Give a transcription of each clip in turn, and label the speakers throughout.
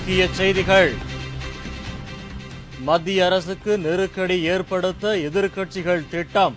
Speaker 1: முக்கிய செய்திகள். மத்திய அரசுக்கு நெருக்கடி ஏற்படுத்த எதிர்க்கட்சிகள் திட்டம்.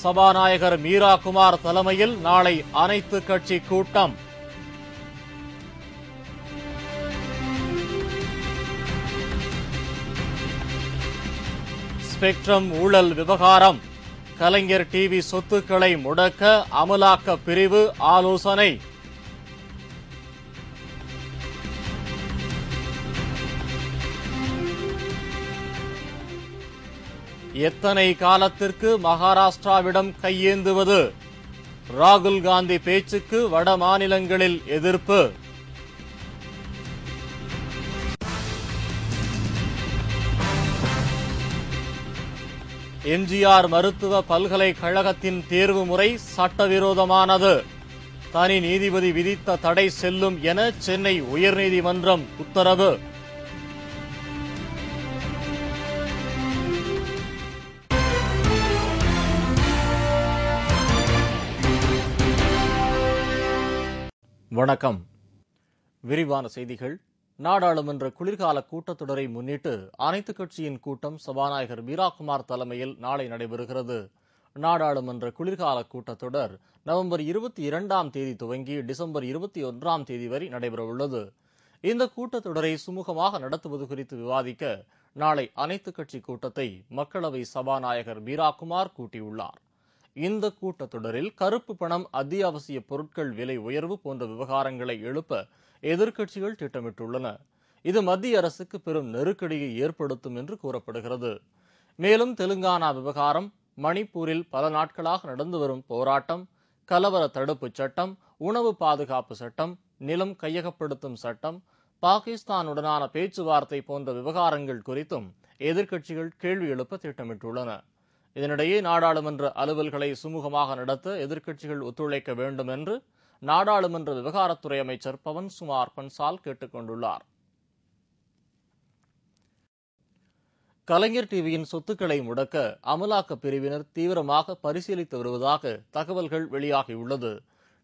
Speaker 1: சபாநாயகர் மீரா குமார் தலைமையில் நாளை அனைத்து கட்சி கூட்டம். ஸ்பெக்ட்ரம் ஊழல் விவகாரம். கலைஞர் டிவி சொத்துக்களை முடக்க அமலாக்க பிரிவு ஆலோசனை. எத்தனை காலத்திற்கு மகாராஷ்டிராவிடம் கையேந்துவது? ராகுல் காந்தி பேச்சுக்கு வட மாநிலங்களில் எதிர்ப்பு. எம்ஜிஆர் மருத்துவ பல்கலைக்கழகத்தின் தேர்வு முறை சட்டவிரோதமானது. தனி நீதிபதி விதித்த தடை செல்லும் என சென்னை உயர்நீதிமன்றம் உத்தரவு. வணக்கம். விரிவான செய்திகள். நாடாளுமன்ற குளிர்கால கூட்டத்தொடரை முன்னிட்டு அனைத்துக் கட்சியின் கூட்டம் சபாநாயகர் மீரா குமார் தலைமையில் நாளை நடைபெறுகிறது. நாடாளுமன்ற குளிர்கால கூட்டத்தொடர் நவம்பர் 22ஆம் தேதி துவங்கி டிசம்பர் 21ஆம் தேதி வரை நடைபெறவுள்ளது. இந்த கூட்டத்தொடரை சுமூகமாக நடத்துவது குறித்து விவாதிக்க நாளை அனைத்துக் கட்சி கூட்டத்தை மக்களவை சபாநாயகர் மீரா குமார் கூட்டியுள்ளார். இந்த கூட்டத்தொடரில் கருப்பு பணம், அத்தியாவசிய பொருட்கள் விலை உயர்வு போன்ற விவகாரங்களை எழுப்ப எதிர்க்கட்சிகள் திட்டமிட்டுள்ளன. இது மத்திய அரசுக்கு பெரும் நெருக்கடியை ஏற்படுத்தும் என்று கூறப்படுகிறது. மேலும் தெலுங்கானா விவகாரம், மணிப்பூரில் பல நாட்களாக நடந்து வரும் போராட்டம், கலவர தடுப்பு சட்டம், உணவு பாதுகாப்பு சட்டம், நிலம் கையகப்படுத்தும் சட்டம், பாகிஸ்தானுடனான பேச்சுவார்த்தை போன்ற விவகாரங்கள் குறித்தும் எதிர்க்கட்சிகள் கேள்வி எழுப்ப திட்டமிட்டுள்ளன. இதனிடையே நாடாளுமன்ற அலுவல்களை சுமூகமாக நடத்த எதிர்க்கட்சிகள் ஒத்துழைக்க வேண்டும் என்று நாடாளுமன்ற விவகாரத்துறை அமைச்சர் பவன்குமார் பன்சால் கேட்டுக் கொண்டுள்ளார். கலைஞர் டிவியின் சொத்துக்களை முடக்க அமலாக்க பிரிவினர் தீவிரமாக பரிசீலித்து வருவதாக தகவல்கள் வெளியாகியுள்ளது.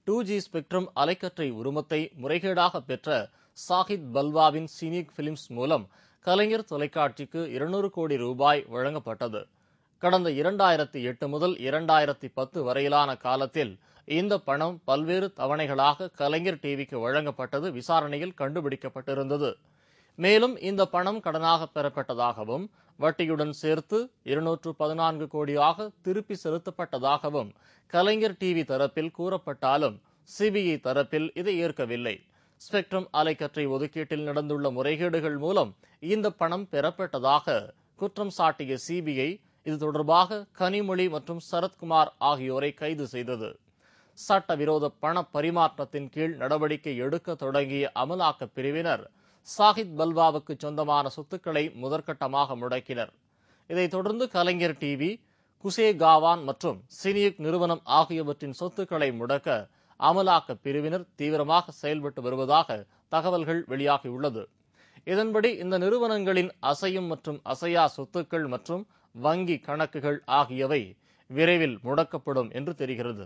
Speaker 1: 2G ஸ்பெக்ட்ரம் அலைக்கற்றை உரிமத்தை முறைகேடாக பெற்ற சாஹித் பல்வாவின் சினிக் பிலிம்ஸ் மூலம் கலைஞர் தொலைக்காட்சிக்கு 200 கோடி ரூபாய் வழங்கப்பட்டது. கடந்த 2008 முதல் 2010 வரையிலான காலத்தில் இந்த பணம் பல்வேறு தவணைகளாக கலைஞர் டிவிக்கு வழங்கப்பட்டது விசாரணையில் கண்டுபிடிக்கப்பட்டிருந்தது. மேலும் இந்த பணம் கடனாக பெறப்பட்டதாகவும் வட்டியுடன் சேர்த்து 214 கோடியாக திருப்பி செலுத்தப்பட்டதாகவும் கலைஞர் டிவி தரப்பில் கூறப்பட்டாலும் சிபிஐ தரப்பில் இதை ஏற்கவில்லை. ஸ்பெக்ட்ரம் அலைக்கற்றை ஒதுக்கீட்டில் நடந்துள்ள முறைகேடுகள் மூலம் இந்த பணம் பெறப்பட்டதாக குற்றம் சாட்டிய சிபிஐ இது தொடர்பாக கனிமொழி மற்றும் சரத்குமார் ஆகியோரை கைது செய்தது. சட்டவிரோத பண பரிமாற்றத்தின் கீழ் நடவடிக்கை எடுக்க தொடங்கிய அமலாக்க பிரிவினர் சாஹித் பல்வாவுக்கு சொந்தமான சொத்துக்களை முதற்கட்டமாக முடக்கினர். இதைத் தொடர்ந்து கலைஞர் டிவி, குசேகாவான் மற்றும் சினிக் நிறுவனம் ஆகியவற்றின் சொத்துக்களை முடக்க அமலாக்க பிரிவினர் தீவிரமாக செயல்பட்டு வருவதாக தகவல்கள் வெளியாகியுள்ளது. இதன்படி இந்த நிறுவனங்களின் அசையும் மற்றும் அசையா சொத்துக்கள் மற்றும் வங்கி கணக்குகள் ஆகியவை விரைவில் முடக்கப்படும் என்று தெரிகிறது.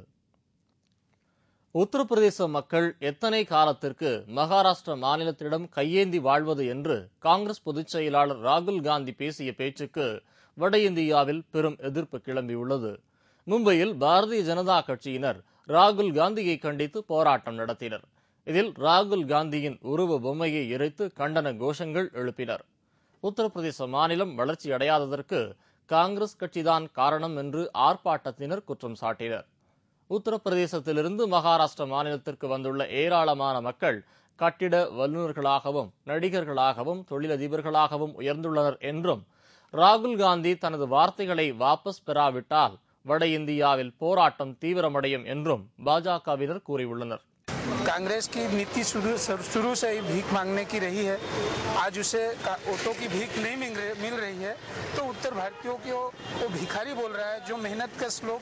Speaker 1: உத்தரப்பிரதேச மக்கள் எத்தனை காலத்திற்கு மகாராஷ்டிரா மாநிலத்திடம் கையேந்தி வாழ்வது என்று காங்கிரஸ் பொதுச் செயலாளர் ராகுல் காந்தி பேசிய பேச்சுக்கு வட இந்தியாவில் பெரும் எதிர்ப்பு கிளம்பியுள்ளது. மும்பையில் பாரதிய ஜனதா கட்சியினர் ராகுல் காந்தியை கண்டித்து போராட்டம் நடத்தினர். இதில் ராகுல் காந்தியின் உருவ பொம்மையை எரித்து கண்டன கோஷங்கள் எழுப்பினர். உத்தரப்பிரதேச மாநிலம் வளர்ச்சி அடையாததற்கு காங்கிரஸ் கட்சிதான் காரணம் என்று ஆர்ப்பாட்டத்தினர் குற்றம் சாட்டினர். உத்தரப்பிரதேசத்திலிருந்து மகாராஷ்டிரா மாநிலத்திற்கு வந்துள்ள ஏராளமான மக்கள் கட்டிட வல்லுநர்களாகவும் நடிகர்களாகவும் தொழிலதிபர்களாகவும் உயர்ந்துள்ளனர் என்றும் ராகுல் காந்தி தனது வார்த்தைகளை வாபஸ் பெறாவிட்டால் வட இந்தியாவில் போராட்டம் தீவிரமடையும் என்றும் பாஜகவினர் கூறியுள்ளனர்.
Speaker 2: कांग्रेस की नीति शुरू से ही भीख मांगने की रही है. आज उसे ऑटो की भीख नहीं मिल रही है तो उत्तर भारतीयों को वो भिखारी बोल रहा है. जो मेहनत कश लोग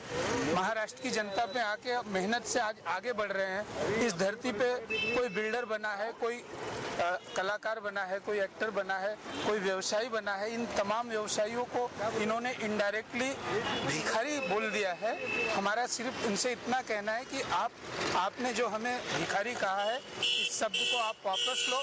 Speaker 2: महाराष्ट्र की जनता पे आके मेहनत से आज आगे बढ़ रहे हैं. इस धरती पे कोई बिल्डर बना है, कोई कलाकार बना है, कोई एक्टर बना है, कोई व्यवसायी बना है. इन तमाम व्यवसायियों को इन्होंने इनडायरेक्टली भिखारी बोल दिया है. हमारा सिर्फ इनसे इतना कहना है कि आपने जो हमें भिखारी कहा है, इस शब्द को आप वापस लो,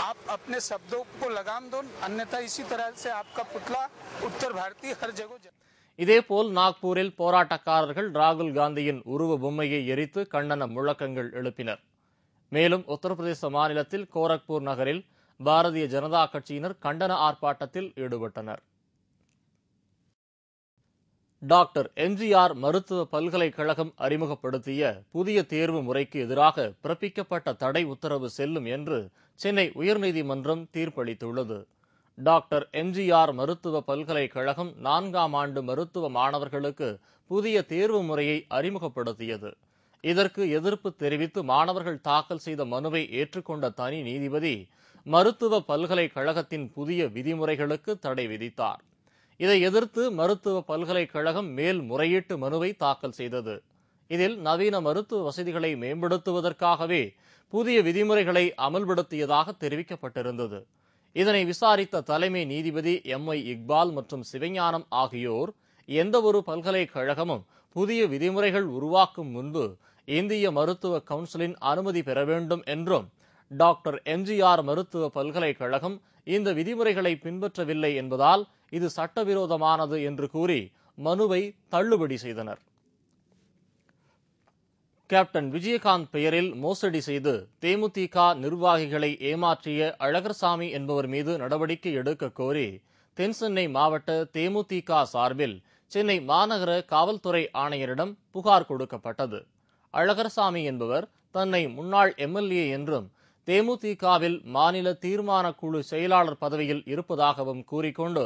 Speaker 2: आप अपने शब्दों को लगाम दो, अन्यथा इसी तरह से आपका पुतला उत्तर भारतीय हर जगह।
Speaker 1: இதேபோல் நாக்பூரில் போராட்டக்காரர்கள் ராகுல் காந்தியின் உருவ பொம்மையை எரித்து கண்டன முழக்கங்கள் எழுப்பினர். மேலும் உத்தரப்பிரதேச மாநிலத்தில் கோரக்பூர் நகரில் பாரதிய ஜனதா கட்சியினர் கண்டன ஆர்ப்பாட்டத்தில் ஈடுபட்டனர். டாக்டர் எம்ஜிஆர் மருத்துவ பல்கலைக்கழகம் அறிமுகப்படுத்திய புதிய தேர்வு முறைக்கு எதிராக பிறப்பிக்கப்பட்ட தடை உத்தரவு செல்லும் என்று சென்னை உயர்நீதிமன்றம் தீர்ப்பளித்துள்ளது. டாக்டர் எம்ஜிஆர் மருத்துவ பல்கலைக்கழகம் 4ஆம் ஆண்டு மருத்துவ மாணவர்களுக்கு புதிய தேர்வு முறையை அறிமுகப்படுத்தியது. இதற்கு எதிர்ப்பு தெரிவித்து மாணவர்கள் தாக்கல் செய்த மனுவை ஏற்றுக்கொண்ட தனி நீதிபதி மருத்துவ பல்கலைக்கழகத்தின் புதிய விதிமுறைகளுக்கு தடை விதித்தார். இதை எதிர்த்து மருத்துவ பல்கலைக்கழகம் மேல்முறையீட்டு மனுவை தாக்கல் செய்தது. இதில் நவீன மருத்துவ வசதிகளை மேம்படுத்துவதற்காகவே புதிய விதிமுறைகளை அமல்படுத்தியதாக தெரிவிக்கப்பட்டிருந்தது. இதனை விசாரித்த தலைமை நீதிபதி MY இக்பால் மற்றும் சிவஞானம் ஆகியோர் எந்தவொரு பல்கலைக்கழகமும் புதிய விதிமுறைகள் உருவாக்கும் முன்பு இந்திய மருத்துவ கவுன்சிலின் அனுமதி பெற வேண்டும் என்றும், டாக்டர் எம்ஜிஆர் மருத்துவ பல்கலைக்கழகம் இந்த விதிமுறைகளை பின்பற்றவில்லை என்பதால் இது சட்டவிரோதமானது என்று கூறி மனுவை தள்ளுபடி செய்தனர். கேப்டன் விஜயகாந்த் பெயரில் மோசடி செய்து தேமுதிக நிர்வாகிகளை ஏமாற்றிய அழகர்சாமி என்பவர் மீது நடவடிக்கை எடுக்க கோரி தென்சென்னை மாவட்ட தேமுதிக சார்பில் சென்னை மாநகர காவல்துறை ஆணையரிடம் புகார் கொடுக்கப்பட்டது. அழகர்சாமி என்பவர் தன்னை முன்னாள் MLA என்றும் தேமுதிகவில் மாநில தீர்மான குழு செயலாளர் பதவியில் இருப்பதாகவும் கூறிக்கொண்டு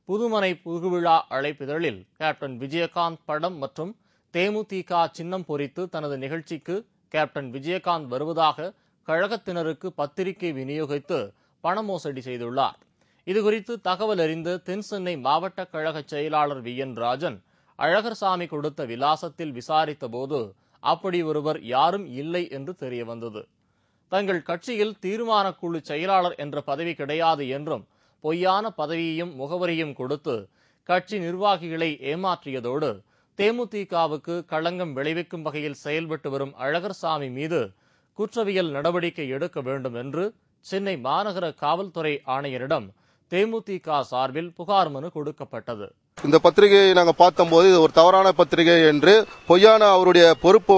Speaker 1: புதுமனை புகுவிழா அழைப்பிதழில் கேப்டன் விஜயகாந்த் படம் மற்றும் தேமுதிக சின்னம் பொறித்து தனது நிகழ்ச்சிக்கு கேப்டன் விஜயகாந்த் வருவதாக கழகத்தினருக்கு பத்திரிகை விநியோகித்து பண மோசடி செய்துள்ளார். இதுகுறித்து தகவல் அறிந்த தென்சென்னை மாவட்ட கழக செயலாளர் VN ராஜன் அழகர்சாமி கொடுத்த விலாசத்தில் விசாரித்த போது அப்படி ஒருவர் யாரும் இல்லை என்று தெரியவந்தது. தங்கள் கட்சியில் தீர்மான குழு செயலாளர் என்ற பதவி கிடையாது என்றும் பொய்யான பதவியையும் முகவரியும் கொடுத்து கட்சி நிர்வாகிகளை ஏமாற்றியதோடு தேமுதிகவுக்கு களங்கம் விளைவிக்கும் வகையில் செயல்பட்டு வரும் அழகர்சாமி மீது குற்றவியல் நடவடிக்கை எடுக்க வேண்டும் என்று சென்னை மாநகர காவல்துறை ஆணையரிடம் தேமுதிக சார்பில் புகார் மனு கொடுக்கப்பட்டது.
Speaker 3: இந்த பத்திரிகையை நாங்கள் பார்த்தபோது இது ஒரு தவறான பத்திரிகை என்று பொய்யான அவருடைய பொறுப்பு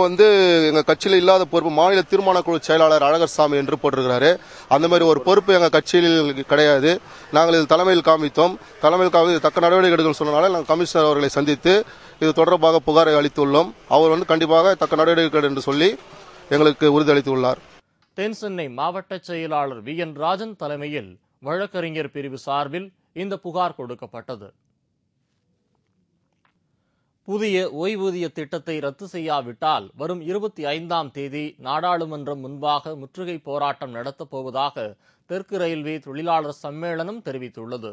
Speaker 3: எங்க கட்சியில் இல்லாத பொறுப்பு மாநில தீர்மான குழு செயலாளர் அழகர்சாமி என்று போட்டிருக்கிறாரு. அந்த மாதிரி ஒரு பொறுப்பு எங்க கட்சியில் கிடையாது. நாங்கள் இது தலைமையில் காமித்தோம். தக்க நடவடிக்கை எடுக்கணும்னு சொன்னனால நாங்கள் கமிஷனர் அவர்களை சந்தித்து இது தொடர்பாக புகாரை அளித்துள்ளோம். அவர் கண்டிப்பாக தக்க நடவடிக்கை என்று சொல்லி எங்களுக்கு உறுதியளித்துள்ளார்.
Speaker 1: தென்சென்னை மாவட்ட செயலாளர் VN ராஜன் தலைமையில் வழக்கறிஞர் பிரிவு சார்பில் இந்த புகார் கொடுக்கப்பட்டது. புதிய ஓய்வூதிய திட்டத்தை ரத்து செய்யாவிட்டால் வரும் 25ஆம் தேதி நாடாளுமன்றம் முன்பாக முற்றுகை போராட்டம் நடத்தப் போவதாக தெற்கு ரயில்வே தொழிலாளர் சம்மேளனம் தெரிவித்துள்ளது.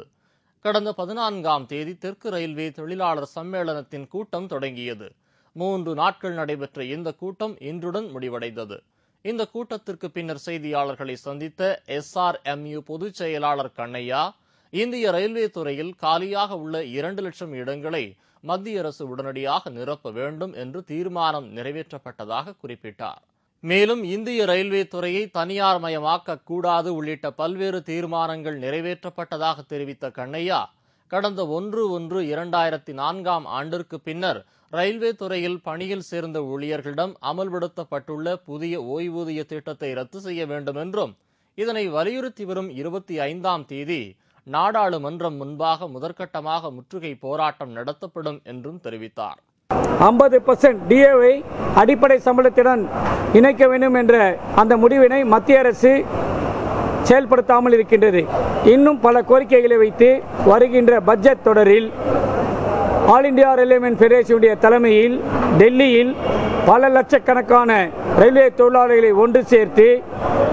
Speaker 1: கடந்த 14ஆம் தேதி தெற்கு ரயில்வே தொழிலாளர் சம்மேளனத்தின் கூட்டம் தொடங்கியது. 3 நாட்கள் நடைபெற்ற இந்த கூட்டம் இன்றுடன் முடிவடைந்தது. இந்த கூட்டத்திற்கு பின்னர் செய்தியாளர்களை சந்தித்த SRMU பொதுச் செயலாளர் கண்ணையா, இந்திய ரயில்வே துறையில் காலியாக உள்ள 2 லட்சம் இடங்களை மத்திய அரசு உடனடியாக நிரப்ப வேண்டும் என்று தீர்மானம் நிறைவேற்றப்பட்டதாக குறிப்பிட்டார். மேலும் இந்திய ரயில்வே துறையை தனியார் மயமாக்க கூடாது உள்ளிட்ட பல்வேறு தீர்மானங்கள் நிறைவேற்றப்பட்டதாக தெரிவித்த கண்ணையா, கடந்த 1/1/2004ஆம் ஆண்டிற்கு பின்னர் ரயில்வே துறையில் பணியில் சேர்ந்த ஊழியர்களிடம் அமல்படுத்தப்பட்டுள்ள புதிய ஓய்வூதிய திட்டத்தை ரத்து செய்ய வேண்டும் என்றும், இதனை வலியுறுத்தி வரும் 25ஆம் தேதி நாடாளுமன்றம் முன்பாக முதற்கட்டமாக முற்றுகை போராட்டம் நடத்தப்படும் என்றும் தெரிவித்தார்.
Speaker 4: 50% DAவை அடிப்படை சம்பளத்துடன் இணைக்க வேண்டும் என்ற அந்த முடிவினை மத்திய அரசு செயல்படுத்தாமல் இருக்கின்றது. இன்னும் பல கோரிக்கைகளை வைத்து வருகின்ற பட்ஜெட் தொடரில் ஆல் இந்தியா ரயில்வே ஃபெடரேஷனுடைய தலைமையில் டெல்லியில் பல லட்சக்கணக்கான ரயில்வே தொழிலாளர்களை ஒன்று சேர்த்து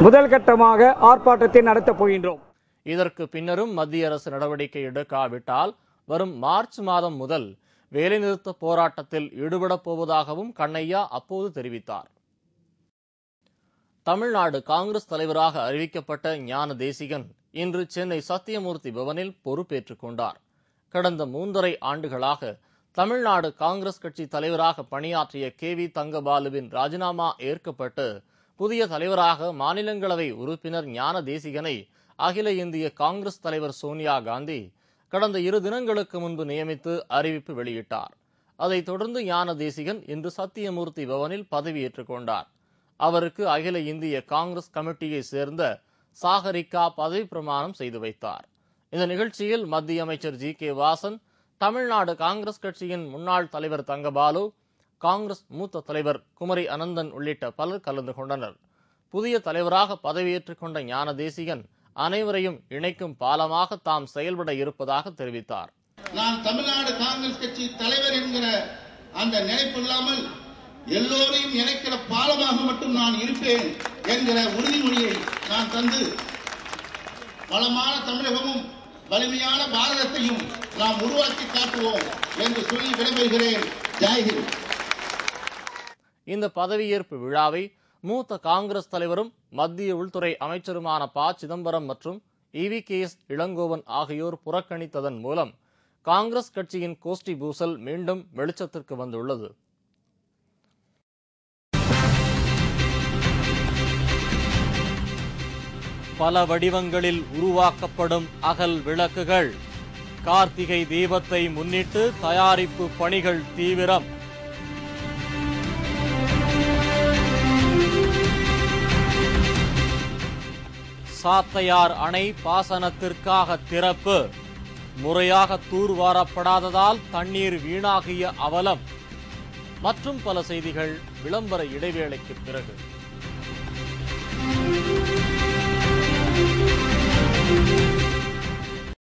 Speaker 4: முதல் கட்டமாக ஆர்ப்பாட்டத்தை நடத்தப் போகின்றோம்.
Speaker 1: இதற்கு பின்னரும் மத்திய அரசு நடவடிக்கை எடுக்காவிட்டால் வரும் மார்ச் மாதம் முதல் வேலைநிறுத்த போராட்டத்தில் ஈடுபடப் போவதாகவும் கண்ணையா அப்போது தெரிவித்தார். தமிழ்நாடு காங்கிரஸ் தலைவராக அறிவிக்கப்பட்ட ஞான தேசிகன் இன்று சென்னை சத்தியமூர்த்தி பவனில் பொறுப்பேற்றுக் கொண்டார். கடந்த 3.5 ஆண்டுகளாக தமிழ்நாடு காங்கிரஸ் கட்சி தலைவராக பணியாற்றிய KV தங்கபாலுவின் ராஜினாமா ஏற்கப்பட்டு புதிய தலைவராக மாநிலங்களவை உறுப்பினர் ஞான தேசிகனை அகில இந்திய காங்கிரஸ் தலைவர் சோனியா காந்தி கடந்த 2 தினங்களுக்கு முன்பு நியமித்து அறிவிப்பு வெளியிட்டார். அதைத் தொடர்ந்து ஞான தேசிகன் இன்று சத்தியமூர்த்தி பவனில் பதவியேற்றுக் கொண்டார். அவருக்கு அகில இந்திய காங்கிரஸ் கமிட்டியை சேர்ந்த சாகரிகா பதவி பிரமாணம் செய்து வைத்தார். இந்த நிகழ்ச்சியில் மத்திய அமைச்சர் ஜி.கே. வாசன், தமிழ்நாடு காங்கிரஸ் கட்சியின் முன்னாள் தலைவர் தங்கபாலு, காங்கிரஸ் மூத்த தலைவர் குமரி அனந்தன் உள்ளிட்ட பலர் கலந்து கொண்டனர். புதிய தலைவராக பதவியேற்றுக் கொண்ட ஞான தேசிகன் அனைவரையும் இணைக்கும் பாலமாக தாம் செயல்பட இருப்பதாக தெரிவித்தார்.
Speaker 5: நான் தமிழ்நாடு காங்கிரஸ் கட்சி தலைவர் என்கிற அந்த நினைப்பு இல்லாமல் எல்லோரையும் இணைக்கிற பாலமாக மட்டும் நான் இருப்பேன் என்கிற உறுதிமொழியை நான் தந்து வளமான தமிழகமும் வலிமையான பாரதத்தையும் நாம் உருவாக்கி காட்டுவோம் என்று சொல்லி விடைபெறுகிறேன். ஜெய்ஹிந்த்.
Speaker 1: இந்த பதவியேற்பு விழாவை மூத்த காங்கிரஸ் தலைவரும் மத்திய உள்துறை அமைச்சருமான ப. சிதம்பரம் மற்றும் EVKS இளங்கோவன் ஆகியோர் புறக்கணித்ததன் மூலம் காங்கிரஸ் கட்சியின் கோஷ்டி பூசல் மீண்டும் வெளிச்சத்திற்கு வந்துள்ளது. பல வடிவங்களில் உருவாக்கப்படும் அகல் விளக்குகள். கார்த்திகை தீபத்தை முன்னிட்டு தயாரிப்பு பணிகள் தீவிரம். சாத்தையார் அணை பாசனத்திற்காக திறப்பு. முறையாக தூர்வாரப்படாததால் தண்ணீர் வீணாகிய அவலம். மற்றும் பல செய்திகள் விளம்பர இடைவேளைக்கு பிறகு.